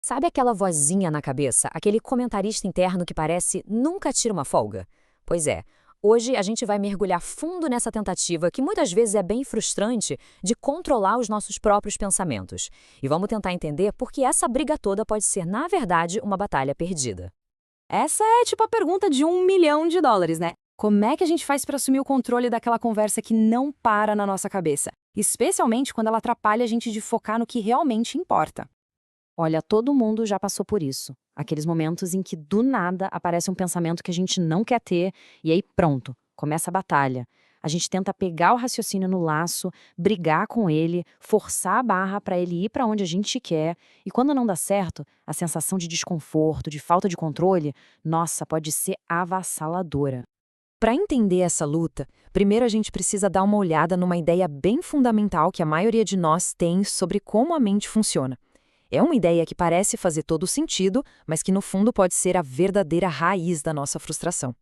Sabe aquela vozinha na cabeça, aquele comentarista interno que parece nunca tira uma folga? Pois é, hoje a gente vai mergulhar fundo nessa tentativa, que muitas vezes é bem frustrante, de controlar os nossos próprios pensamentos. E vamos tentar entender por que essa briga toda pode ser, na verdade, uma batalha perdida. Essa é tipo a pergunta de US$ 1 milhão, né? Como é que a gente faz para assumir o controle daquela conversa que não para na nossa cabeça? Especialmente quando ela atrapalha a gente de focar no que realmente importa. Olha, todo mundo já passou por isso. Aqueles momentos em que do nada aparece um pensamento que a gente não quer ter e aí pronto, começa a batalha. A gente tenta pegar o raciocínio no laço, brigar com ele, forçar a barra para ele ir para onde a gente quer, e quando não dá certo, a sensação de desconforto, de falta de controle, nossa, pode ser avassaladora. Para entender essa luta, primeiro a gente precisa dar uma olhada numa ideia bem fundamental que a maioria de nós tem sobre como a mente funciona. É uma ideia que parece fazer todo sentido, mas que no fundo pode ser a verdadeira raiz da nossa frustração.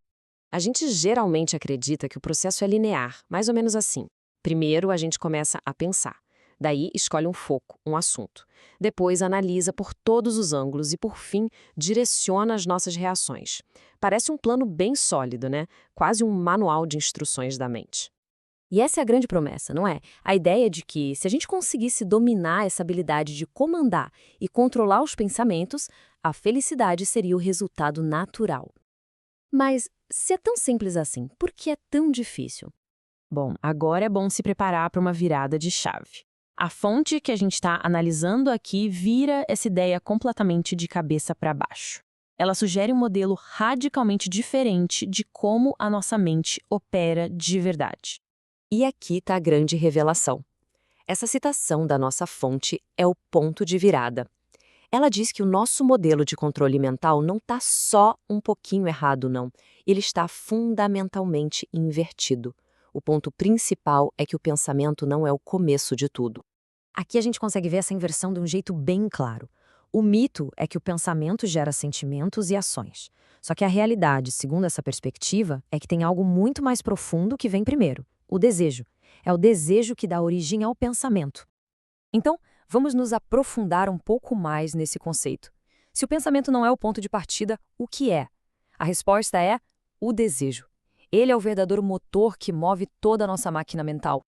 A gente geralmente acredita que o processo é linear, mais ou menos assim. Primeiro, a gente começa a pensar. Daí, escolhe um foco, um assunto. Depois, analisa por todos os ângulos e, por fim, direciona as nossas reações. Parece um plano bem sólido, né? Quase um manual de instruções da mente. E essa é a grande promessa, não é? A ideia de que, se a gente conseguisse dominar essa habilidade de comandar e controlar os pensamentos, a felicidade seria o resultado natural. Mas, se é tão simples assim, por que é tão difícil? Bom, agora é bom se preparar para uma virada de chave. A fonte que a gente está analisando aqui vira essa ideia completamente de cabeça para baixo. Ela sugere um modelo radicalmente diferente de como a nossa mente opera de verdade. E aqui está a grande revelação. Essa citação da nossa fonte é o ponto de virada. Ela diz que o nosso modelo de controle mental não está só um pouquinho errado, não. Ele está fundamentalmente invertido. O ponto principal é que o pensamento não é o começo de tudo. Aqui a gente consegue ver essa inversão de um jeito bem claro. O mito é que o pensamento gera sentimentos e ações. Só que a realidade, segundo essa perspectiva, é que tem algo muito mais profundo que vem primeiro: o desejo. É o desejo que dá origem ao pensamento. Então, vamos nos aprofundar um pouco mais nesse conceito. Se o pensamento não é o ponto de partida, o que é? A resposta é o desejo. Ele é o verdadeiro motor que move toda a nossa máquina mental.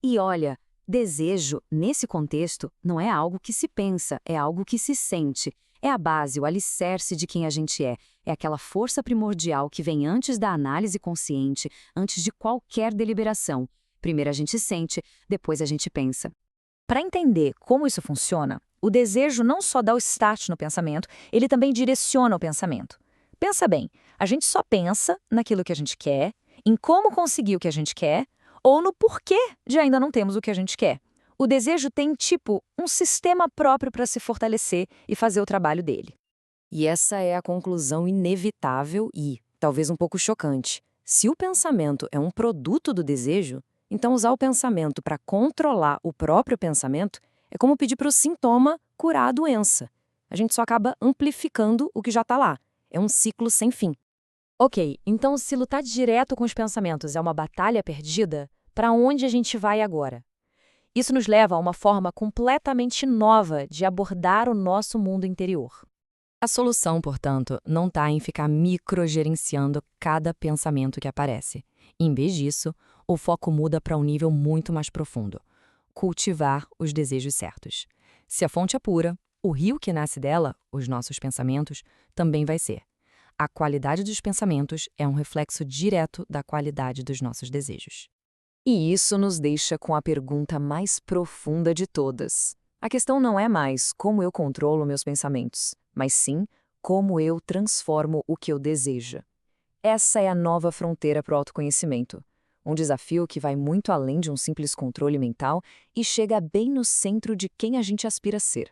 E olha, desejo, nesse contexto, não é algo que se pensa, é algo que se sente. É a base, o alicerce de quem a gente é. É aquela força primordial que vem antes da análise consciente, antes de qualquer deliberação. Primeiro a gente sente, depois a gente pensa. Para entender como isso funciona, o desejo não só dá o start no pensamento, ele também direciona o pensamento. Pensa bem, a gente só pensa naquilo que a gente quer, em como conseguir o que a gente quer, ou no porquê de ainda não temos o que a gente quer. O desejo tem, tipo, um sistema próprio para se fortalecer e fazer o trabalho dele. E essa é a conclusão inevitável e, talvez um pouco chocante. Se o pensamento é um produto do desejo, então usar o pensamento para controlar o próprio pensamento é como pedir para o sintoma curar a doença. A gente só acaba amplificando o que já está lá. É um ciclo sem fim. Ok, então se lutar direto com os pensamentos é uma batalha perdida, para onde a gente vai agora? Isso nos leva a uma forma completamente nova de abordar o nosso mundo interior. A solução, portanto, não está em ficar microgerenciando cada pensamento que aparece. Em vez disso, o foco muda para um nível muito mais profundo: cultivar os desejos certos. Se a fonte é pura, o rio que nasce dela, os nossos pensamentos, também vai ser. A qualidade dos pensamentos é um reflexo direto da qualidade dos nossos desejos. E isso nos deixa com a pergunta mais profunda de todas. A questão não é mais como eu controlo meus pensamentos, mas sim como eu transformo o que eu desejo. Essa é a nova fronteira para o autoconhecimento. Um desafio que vai muito além de um simples controle mental e chega bem no centro de quem a gente aspira a ser.